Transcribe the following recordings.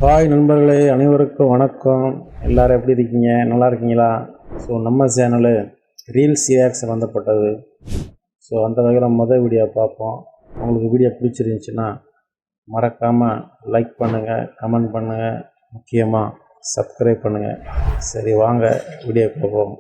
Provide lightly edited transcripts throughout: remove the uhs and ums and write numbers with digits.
Hi நண்பர்களே, அனைவருக்கும் வணக்கம். எல்லோரும் எப்படி இருக்கீங்க? நல்லா இருக்கீங்களா? ஸோ நம்ம சேனலு ரீல்ஸ் ரியாக்ட் சம்மந்தப்பட்டது. ஸோ அந்த வகையில் மொதல் வீடியோ பார்ப்போம். உங்களுக்கு வீடியோ பிடிச்சிருந்துச்சின்னா மறக்காமல் லைக் பண்ணுங்கள், கமெண்ட் பண்ணுங்கள், முக்கியமாக சப்ஸ்கிரைப் பண்ணுங்கள். சரி வாங்க வீடியோ பார்ப்போம்.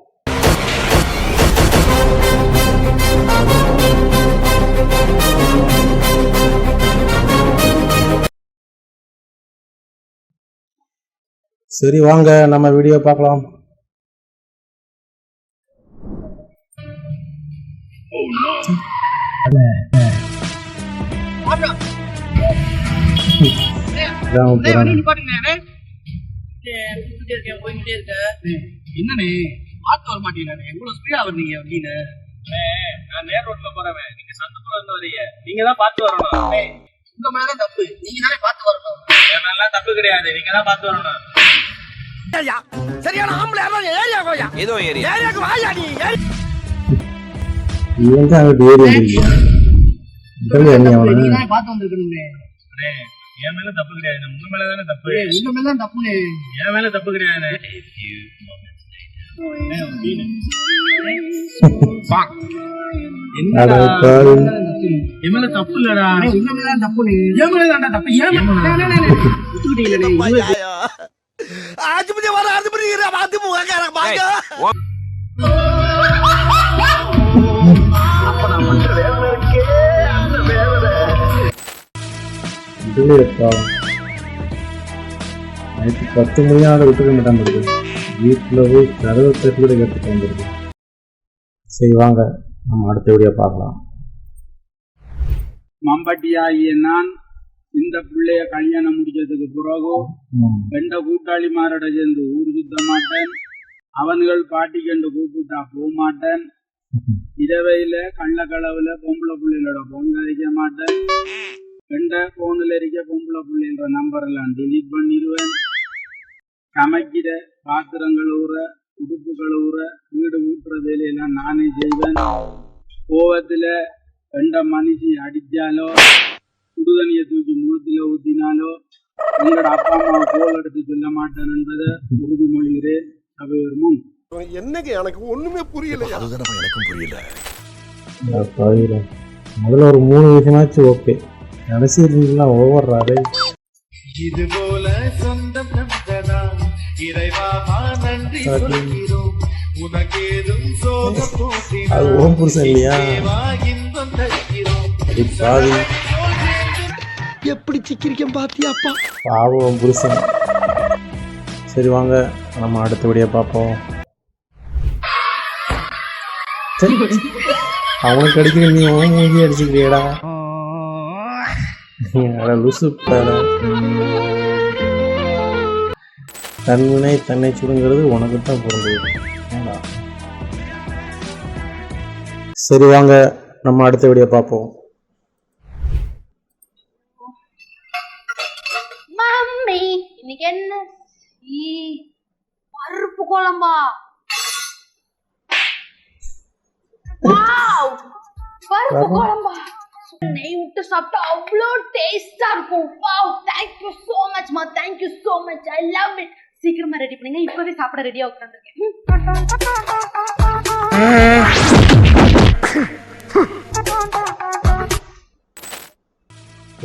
சரி வாங்க நம்ம வீடியோ பார்க்கலாம். என்னண்ணே பார்த்து வர மாட்டீங்களா? எவ்வளவு ஸ்பீடா வர்றீங்க அப்படின்னு நான் நேர் ரோட்ல போறேன், நீங்க சந்துக்குள்ள இருந்து வரீங்க, நீங்க தான் பார்த்து வரணும். உங்க மேலதான் தப்பு, நீங்க தானே பார்த்து வரணும். என் மேலாம் தப்பு கிடையாது, நீங்க தான் பார்த்து வரணும். சரியான ஆம்பளை ஏரியா கோயா, ஏதோ ஏரியாக்கு வாயா நீ. இவன் தான் அந்த ஏரியா இல்லையா? நீங்க தான் பார்த்து வந்திருக்கணுமே. என் மேல தப்பு கிடையாது, உங்க மேல தானே தப்பு. உங்க மேல தான் தப்புனே, என் மேல தப்பு கிடையாது. என் மேல தப்பு இல்லடா, உங்க மேல தான் தப்பு. என் மேல தான்டா தப்பு. நைட்டு 10 மணியாவது விட்டுக்க மாட்டான் இருக்கு. வீட்டில் போய் கதவை தட்டு கூட கேட்டுட்டு வந்துருக்கு. சரி வாங்க நம்ம அடுத்த வீடியோ பார்க்கலாம். மம்பட்டியாகிய நான் இந்த பிள்ளைய கல்யாணம் முடிச்சதுக்கு பிறகு ரெண்ட கூட்டாளி மாரட சேர்ந்து ஊர் சுத்த மாட்டேன், அவன்கள் பாட்டி கண்டு கூப்பிட்டா போக மாட்டேன், இரவையில கள்ளக்களவுல பொம்பளை பிள்ளைகளோட போன் கதைக்க மாட்டேன், ரெண்ட போன்ல இருக்க பொம்பளை பிள்ளைன்ற நம்பர் எல்லாம் டெலீட் பண்ணிடுவேன், சமைக்கிற பாத்திரங்கள் ஊற, உடுப்பு கழுவுற, வீடு ஊட்டுற வேலையெல்லாம் நானே செய்வேன், கோவத்துல ரெண்ட மனுஷி அடிச்சாலோ சுடுதண்ணியை தூக்கி முகத்துல ஊத்தினாலோ உங்களோட அப்பா அம்மாவை கோல் எடுத்து சொல்ல மாட்டேன் என்பதை உறுதிமொழிகிறேன் சபையோர் முன். என்னங்க எனக்கு ஒண்ணுமே புரியல. அதுதான் எனக்கும் புரியல. முதல்ல ஒரு 3 விஷயமாச்சு ஓகே, கடைசிலாம் ஓவர்றாரு. இது போல சொந்தம் நம்பதா இறைவா நன்றி சொல்கிறோம், உனக்கேதும் சோகம் போட்டினா அது ஓம் புருஷன் இல்லையா? இன்பம் தருகிறோம். பாவி எப்படி சிக்கிரிக்கம் பாத்தியாப்பா, பாவம் புருஷன். சரி வாங்க நம்ம அடுத்த வீடியோ பார்ப்போம். சரி அவனுக்கு அடிக்கிற நீ உன் மூஞ்சி அடிச்சுக்கிறியடா. லூசு தன்வினை தன்னை சுடுங்கிறது உனக்கு தான் பொருந்தது. சரி வாங்க நம்ம அடுத்த வீடியோ பார்ப்போம். மம்மி இன்னைக்கு என்ன பருப்பு குழம்பா? வாவ், பருப்பு குழம்பா நெய் விட்டு சாப்பிட்டா அவ்வளோ டேஸ்டா இருக்கும். Wow, thank you so much மா, thank you so much, I love it. சீக்கிரமா ரெடி பண்ணுங்க, இப்பவே சாப்பிட ரெடியா உட்கார்ந்திருக்கேன்.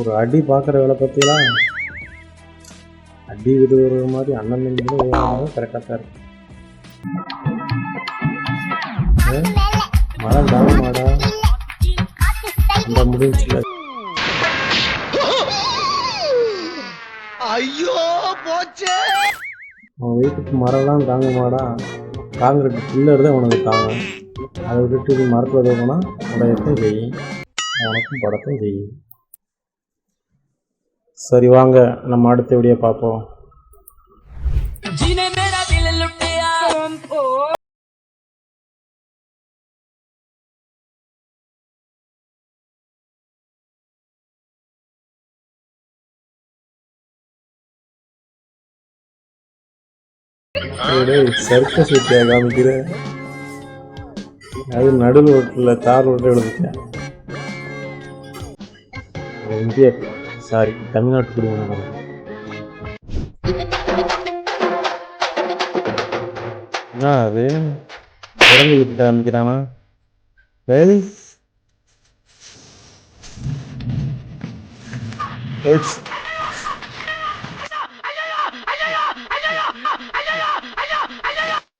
ஒரு அடி பார்க்குற வேலை பற்றிலாம் அடி விடுற மாதிரி அண்ணன் கரெக்டாக தான் இருக்கு. மரம் தாங்க மாடா அந்த முடிஞ்சில்ல. ஐயோ போச்சே. அவன் வீட்டுக்கு மரம்லாம் தாங்க மாடா, காங்கிரீட் பில்லர் தான் உனக்கு தாங்க. அதை விட்டுட்டு மரத்தில் தோணுனா உடையத்தையும் செய்யும், உனக்கும் படத்தையும் செய்யும். சரி வாங்க நம்ம அடுத்த வீடியோ பார்ப்போம். சர்க்கஸ் விட்டியா காமிக்கிற? அது நடு ரோட்டில் தார் ரோட்டில் எழுதிட்டேன். இந்தியா சாரி தமிழ்நாட்டு குடிமகன். அது குரங்கு விட்டு காமிக்கிறானா வேலி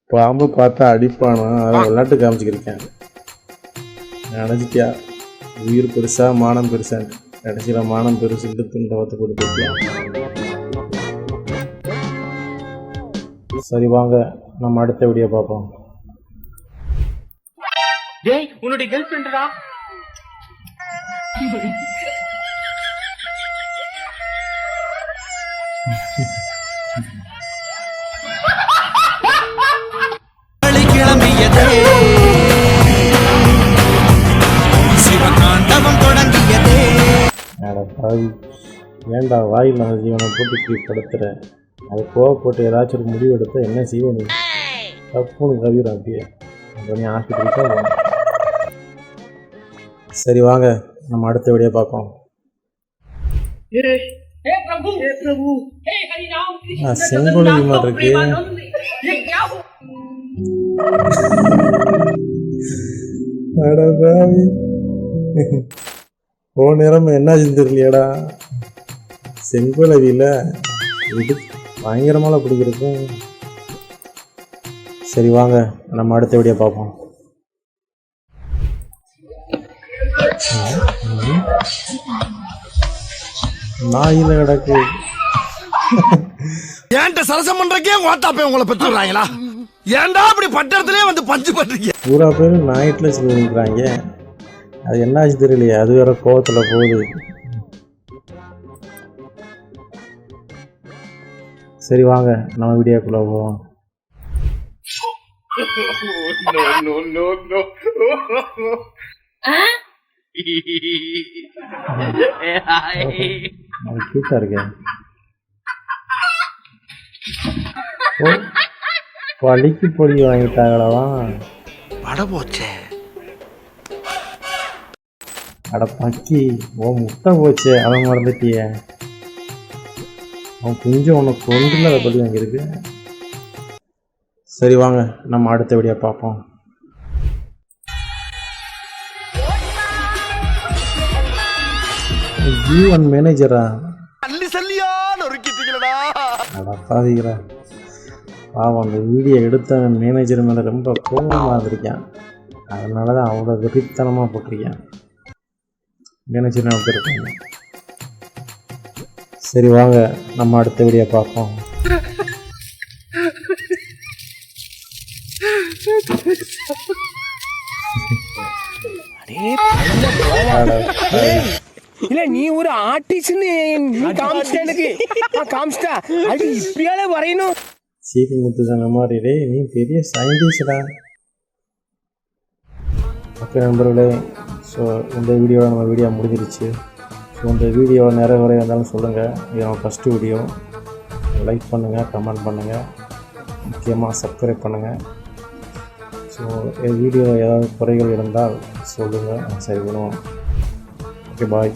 பாம்பு பார்த்தா அடிப்பானா அதை விளையாட்டு காமிச்சுக்கிருக்கேன் நினைச்சிட்டியா உயிர் பெருசா மானம் பெருசா நினைச்சிட மானம் பெருசு துண்டவத்தை கொடுத்துட்டியா சரி வாங்க நம்ம அடுத்த வீடியோ பார்ப்போம் டேய் உன்னுடைய கேர்ள் ஃப்ரெண்டா கிளம்பியதே சிவகாண்டவம் தொடங்கியதே. பாவி ஏன்டா வாயில் அந்த ஜீவனை போட்டு இப்படி படுத்துறேன் அது கோவப்பட்டு ஏதாச்சும் ஒரு முடிவு எடுத்தால் என்ன செய்வ நீ தப்புன்னு கவிடும் அப்படியே அப்போ நீ ஆஸ்பத்திரிக்கா போகணும் சரி வாங்க நம்ம அடுத்த வீடியோ பார்ப்போம் செங்கோலி மாதிரி இருக்கு ஓ நேரம் என்ன செஞ்சிருலையாடா செங்கோலவியில் இது பயங்கரமாக பிடிக்கிறதுக்கும் சரி வாங்க நம்ம அடுத்த வீடியோ பார்ப்போம் நாயில கிடக்கு ஏன்ட்ட சரசம் பண்றக்கே ஓட்டாப்பே உங்களை பெற்றுறாங்களா ஏன்டா அப்படி பட்டத்திலே வந்து பஞ்சு பண்றீங்க பூரா பேர் நாயிட்ல சொல்லிக்கிறாங்க அது என்னாச்சு தெரியலையே அது வேற கோவத்தில் போகுது சரி வாங்க நம்ம வீடியோக்குள்ள போவோம் கியூட்டா இருக்கேன் பழிக்கு பொடி வாங்கிட்டாங்களவா பட போச்சே அட பக்கி ஓ முட்டை போச்சு அதை மறந்துட்டிய அவன் கொஞ்சம் உனக்கு கொண்டுல அதை படி வாங்கியிருக்கு சரி வாங்க நம்ம அடுத்த வீடியோ பார்ப்போம் ஜீவன் மேனேஜரா அள்ளி சல்லியான ஒருக்கிட்டீங்களடா அட பாவிக்கிறா பாவம் அந்த வீடியோ எடுத்தவன் மேனேஜர் மேலே ரொம்ப கோபமாக இருந்திருக்கான் அதனால தான் அவ்வளோ வெறித்தனமாக போட்டிருக்கேன் மேனேஜர் நமக்கு இருக்காங்க சரி வாங்க நம்ம அடுத்த வீடியோ பார்ப்போம் இல்ல நீ ஒரு ஆர்டிஸ்ட்னு நீ காமிச்சிட்ட எனக்கு காமிச்சிட்டா அது இப்படியால வரையணும் சீபி முத்து சொன்ன மாதிரி டே நீ பெரிய சயின்டிஸ்டா ஓகே நண்பர்களே ஸோ இந்த வீடியோவில் நம்ம வீடியோ முடிஞ்சிருச்சு ஸோ இந்த வீடியோ நிறைய வரை இருந்தாலும் சொல்லுங்கள் இது நம்ம ஃபஸ்ட்டு வீடியோ லைக் பண்ணுங்கள் கமெண்ட் பண்ணுங்கள் முக்கியமாக சப்ஸ்கிரைப் பண்ணுங்கள் ஸோ வீடியோ ஏதாவது குறைகள் இருந்தால் சொல்லுங்கள் சரி பண்ணுவோம் ஓகே பாய்